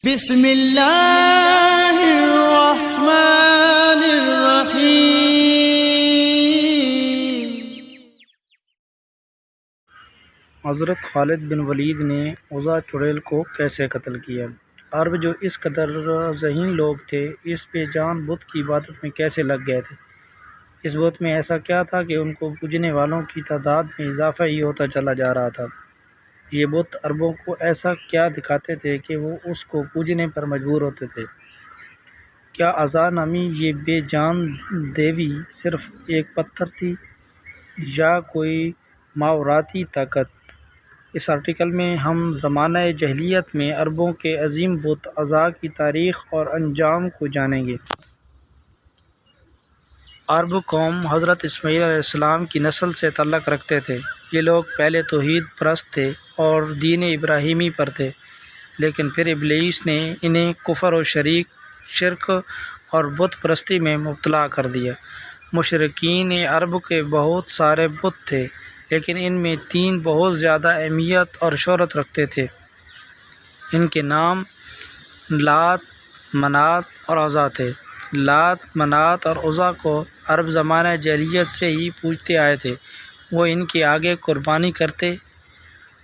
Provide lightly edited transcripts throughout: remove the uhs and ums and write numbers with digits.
بسم اللہ الرحمن الرحیم۔ حضرت خالد بن ولید نے عزا چڑیل کو کیسے قتل کیا؟ عرب جو اس قدر ذہین لوگ تھے، اس بے جان بت کی عبادت میں کیسے لگ گئے تھے؟ اس بت میں ایسا کیا تھا کہ ان کو پوجنے والوں کی تعداد میں اضافہ ہی ہوتا چلا جا رہا تھا؟ یہ بت عربوں کو ایسا کیا دکھاتے تھے کہ وہ اس کو پوجنے پر مجبور ہوتے تھے؟ کیا عزا نامی یہ بے جان دیوی صرف ایک پتھر تھی یا کوئی ماوراتی طاقت؟ اس آرٹیکل میں ہم زمانہ جاہلیت میں عربوں کے عظیم بت عزا کی تاریخ اور انجام کو جانیں گے۔ عرب قوم حضرت اسماعیل علیہ السلام کی نسل سے تعلق رکھتے تھے۔ یہ لوگ پہلے توحید پرست تھے اور دین ابراہیمی پر تھے، لیکن پھر ابلیس نے انہیں کفر و شرک اور بت پرستی میں مبتلا کر دیا۔ مشرکین عرب کے بہت سارے بت تھے، لیکن ان میں 3 بہت زیادہ اہمیت اور شہرت رکھتے تھے۔ ان کے نام لات، منات اور عزا تھے۔ لات، منات اور عزا کو عرب زمانہ جاہلیت سے ہی پوجتے آئے تھے۔ وہ ان کے آگے قربانی کرتے،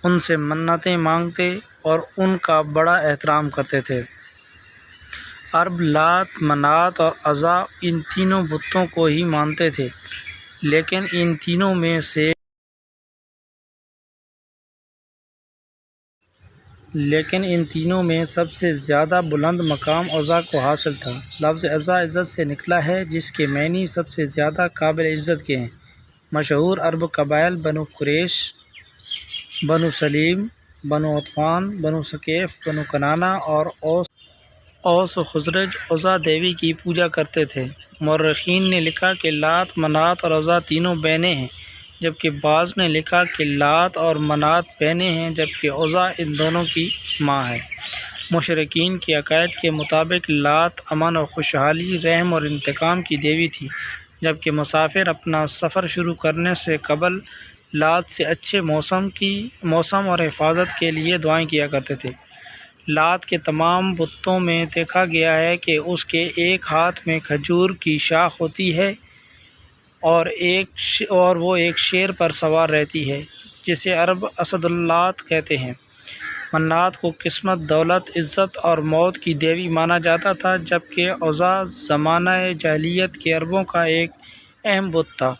ان سے منتیں مانگتے اور ان کا بڑا احترام کرتے تھے۔ عرب لات، منات اور عزا ان تینوں بتوں کو ہی مانتے تھے، لیکن ان تینوں میں سب سے زیادہ بلند مقام عزا کو حاصل تھا۔ لفظ عزا عزت سے نکلا ہے، جس کے معنی سب سے زیادہ قابل عزت کے ہیں۔ مشہور عرب قبائل بنو قریش، بنو سلیم، بنو غطفان، بنو ثقیف، بنو کنانہ اور اوس و خزرج عزا دیوی کی پوجا کرتے تھے۔ مورخین نے لکھا کہ لات، منات اور عزا تینوں بہنیں ہیں، جبکہ بعض نے لکھا کہ لات اور منات بہنیں ہیں جبکہ عزا ان دونوں کی ماں ہے۔ مشرکین کے عقائد کے مطابق لات امن و خوشحالی، رحم اور انتقام کی دیوی تھی، جبکہ مسافر اپنا سفر شروع کرنے سے قبل لات سے اچھے موسم اور حفاظت کے لیے دعائیں کیا کرتے تھے۔ لات کے تمام بتوں میں دیکھا گیا ہے کہ اس کے ایک ہاتھ میں کھجور کی شاخ ہوتی ہے اور وہ ایک شیر پر سوار رہتی ہے، جسے عرب اسد اللات کہتے ہیں۔ منات کو قسمت، دولت، عزت اور موت کی دیوی مانا جاتا تھا، جبکہ عزا زمانہ جاہلیت کے عربوں کا ایک اہم بت تھا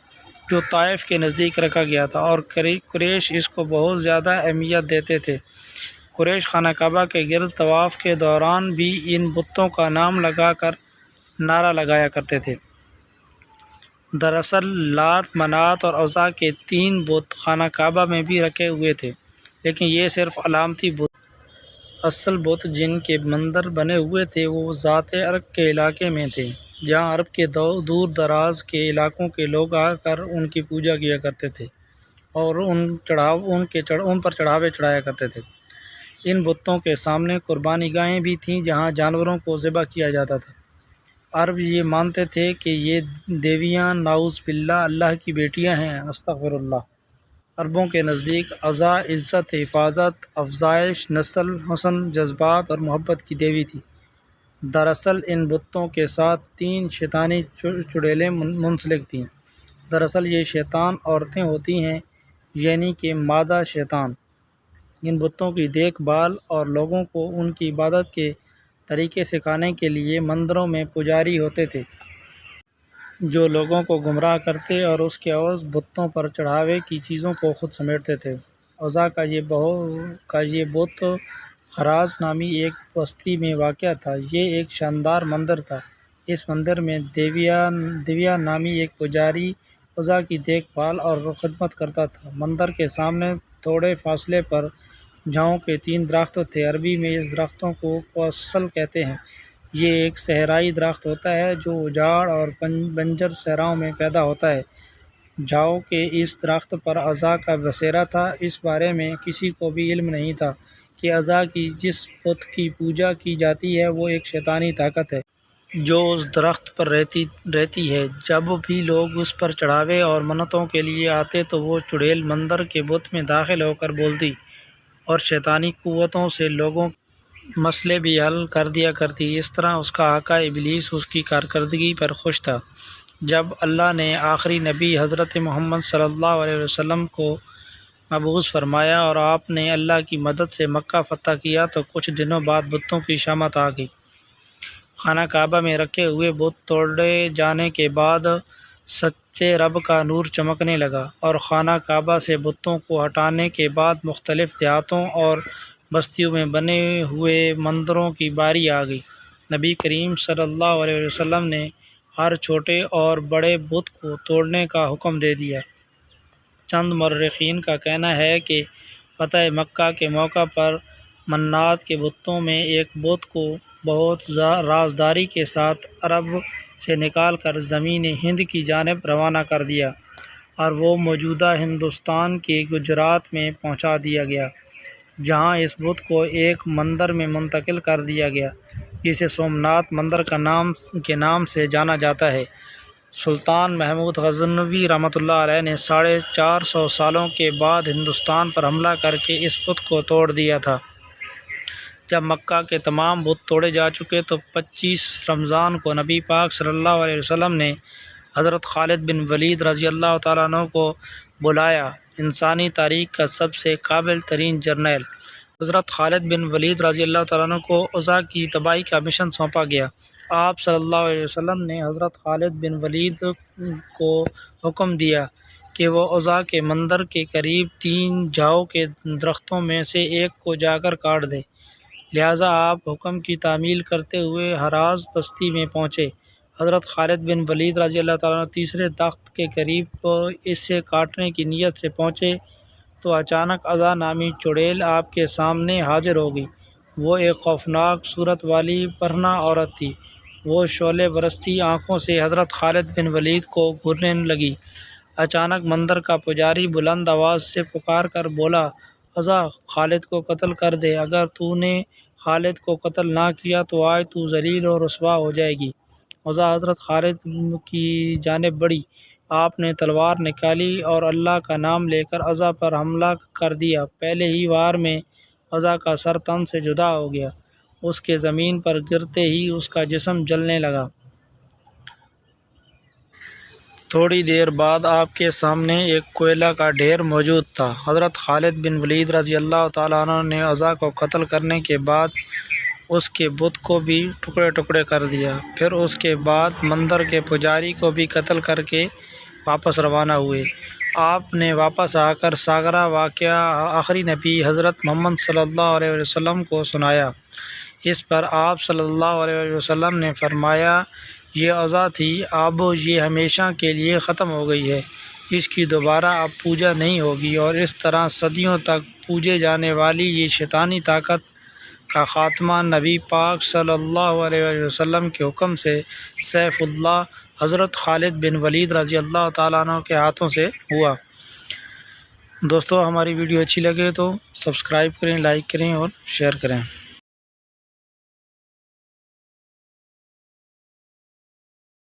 جو طائف کے نزدیک رکھا گیا تھا، اور قریش اس کو بہت زیادہ اہمیت دیتے تھے۔ قریش خانہ کعبہ کے گرد طواف کے دوران بھی ان بتوں کا نام لگا کر نعرہ لگایا کرتے تھے۔ دراصل لات، منات اور عزا کے 3 بت خانہ کعبہ میں بھی رکھے ہوئے تھے، لیکن یہ صرف علامتی بت۔ اصل بت جن کے مندر بنے ہوئے تھے وہ ذات ارق کے علاقے میں تھے، جہاں عرب کے دور دراز کے علاقوں کے لوگ آ کر ان کی پوجا کیا کرتے تھے اور ان پر چڑھاوے چڑھایا کرتے تھے۔ ان بتوں کے سامنے قربانی گاہیں بھی تھیں جہاں جانوروں کو ذبح کیا جاتا تھا۔ عرب یہ مانتے تھے کہ یہ دیویاں نعوذ باللہ اللہ کی بیٹیاں ہیں، استغفر اللہ۔ عربوں کے نزدیک عزا عزت، حفاظت، افزائش، نسل، حسن، جذبات اور محبت کی دیوی تھی۔ دراصل ان بتوں کے ساتھ 3 شیطانی چڑیلیں منسلک تھیں۔ دراصل یہ شیطان عورتیں ہوتی ہیں، یعنی کہ مادہ شیطان۔ ان بتوں کی دیکھ بھال اور لوگوں کو ان کی عبادت کے طریقے سکھانے کے لیے مندروں میں پجاری ہوتے تھے، جو لوگوں کو گمراہ کرتے اور اس کے عوض بتوں پر چڑھاوے کی چیزوں کو خود سمیٹتے تھے۔ عزا کا یہ بت خراز نامی ایک بستی میں واقع تھا۔ یہ ایک شاندار مندر تھا۔ اس مندر میں دیویا نامی ایک پجاری عزا کی دیکھ بھال اور خدمت کرتا تھا۔ مندر کے سامنے تھوڑے فاصلے پر جھاؤں کے 3 درخت تھے۔ عربی میں اس درختوں کو کوسل کہتے ہیں۔ یہ ایک صحرائی درخت ہوتا ہے جو اجاڑ اور بنجر صحراؤں میں پیدا ہوتا ہے۔ جھاؤں کے اس درخت پر عزا کا بسیرا تھا۔ اس بارے میں کسی کو بھی علم نہیں تھا کہ عزا کی جس بت کی پوجا کی جاتی ہے وہ ایک شیطانی طاقت ہے جو اس درخت پر رہتی ہے۔ جب بھی لوگ اس پر چڑھاوے اور منتوں کے لیے آتے تو وہ چڑیل مندر کے بت میں داخل ہو کر بولتی اور شیطانی قوتوں سے لوگوں مسئلے بھی حل کر دیا کرتی۔ اس طرح اس کا آقا ابلیس اس کی کارکردگی پر خوش تھا۔ جب اللہ نے آخری نبی حضرت محمد صلی اللہ علیہ وسلم کو مبعوث فرمایا اور آپ نے اللہ کی مدد سے مکہ فتح کیا تو کچھ دنوں بعد بتوں کی شامت آ گئی۔ خانہ کعبہ میں رکھے ہوئے بت توڑے جانے کے بعد سچے رب کا نور چمکنے لگا، اور خانہ کعبہ سے بتوں کو ہٹانے کے بعد مختلف دیہاتوں اور بستیوں میں بنے ہوئے مندروں کی باری آ گئی۔ نبی کریم صلی اللہ علیہ وسلم نے ہر چھوٹے اور بڑے بت کو توڑنے کا حکم دے دیا۔ چند مورخین کا کہنا ہے کہ فتح مکہ کے موقع پر منات کے بتوں میں ایک بت کو بہت رازداری کے ساتھ عرب سے نکال کر زمین ہند کی جانب روانہ کر دیا، اور وہ موجودہ ہندوستان کے گجرات میں پہنچا دیا گیا، جہاں اس بت کو ایک مندر میں منتقل کر دیا گیا جسے سومناتھ مندر کے نام سے جانا جاتا ہے۔ سلطان محمود غزنوی رحمۃ اللہ علیہ نے 450 سالوں کے بعد ہندوستان پر حملہ کر کے اس بت کو توڑ دیا تھا۔ جب مکہ کے تمام بت توڑے جا چکے تو 25 رمضان کو نبی پاک صلی اللہ علیہ وسلم نے حضرت خالد بن ولید رضی اللہ تعالیٰ عنہ کو بلایا۔ انسانی تاریخ کا سب سے قابل ترین جرنیل حضرت خالد بن ولید رضی اللہ تعالیٰ عنہ کو عزا کی تباہی کا مشن سونپا گیا۔ آپ صلی اللہ علیہ وسلم نے حضرت خالد بن ولید کو حکم دیا کہ وہ عزا کے مندر کے قریب 3 جاؤ کے درختوں میں سے ایک کو جا کر کاٹ دے۔ لہٰذا آپ حکم کی تعمیل کرتے ہوئے ہراز بستی میں پہنچے۔ حضرت خالد بن ولید رضی اللہ تعالیٰ عنہ تیسرے درخت کے قریب اسے کاٹنے کی نیت سے پہنچے تو اچانک عزا نامی چڑیل آپ کے سامنے حاضر ہو گئی۔ وہ ایک خوفناک صورت والی برہنہ عورت تھی۔ وہ شعلے برستی آنکھوں سے حضرت خالد بن ولید کو گھورنے لگی۔ اچانک مندر کا پجاری بلند آواز سے پکار کر بولا، عزا، خالد کو قتل کر دے۔ اگر تو نے خالد کو قتل نہ کیا تو آج تو ذلیل و رسوا ہو جائے گی۔ عزا حضرت خالد کی جانب بڑھی۔ آپ نے تلوار نکالی اور اللہ کا نام لے کر عزا پر حملہ کر دیا۔ پہلے ہی وار میں عزا کا سر تن سے جدا ہو گیا۔ اس کے زمین پر گرتے ہی اس کا جسم جلنے لگا۔ تھوڑی دیر بعد آپ کے سامنے ایک کوئلہ کا ڈھیر موجود تھا۔ حضرت خالد بن ولید رضی اللہ تعالیٰ عنہ نے عزا کو قتل کرنے کے بعد اس کے بت کو بھی ٹکڑے ٹکڑے کر دیا۔ پھر اس کے بعد مندر کے پجاری کو بھی قتل کر کے واپس روانہ ہوئے۔ آپ نے واپس آ کر ساگرہ واقعہ آخری نبی حضرت محمد صلی اللہ علیہ وسلم کو سنایا۔ اس پر آپ صلی اللہ علیہ وسلم نے فرمایا، یہ عزا تھی، اب یہ ہمیشہ کے لیے ختم ہو گئی ہے، اس کی دوبارہ اب پوجا نہیں ہوگی، اور اس طرح صدیوں تک پوجے جانے والی یہ شیطانی طاقت کا خاتمہ نبی پاک صلی اللہ علیہ وسلم کے حکم سے سیف اللہ حضرت خالد بن ولید رضی اللہ تعالیٰ عنہ کے ہاتھوں سے ہوا۔ دوستو، ہماری ویڈیو اچھی لگے تو سبسکرائب کریں، لائک کریں اور شیئر کریں۔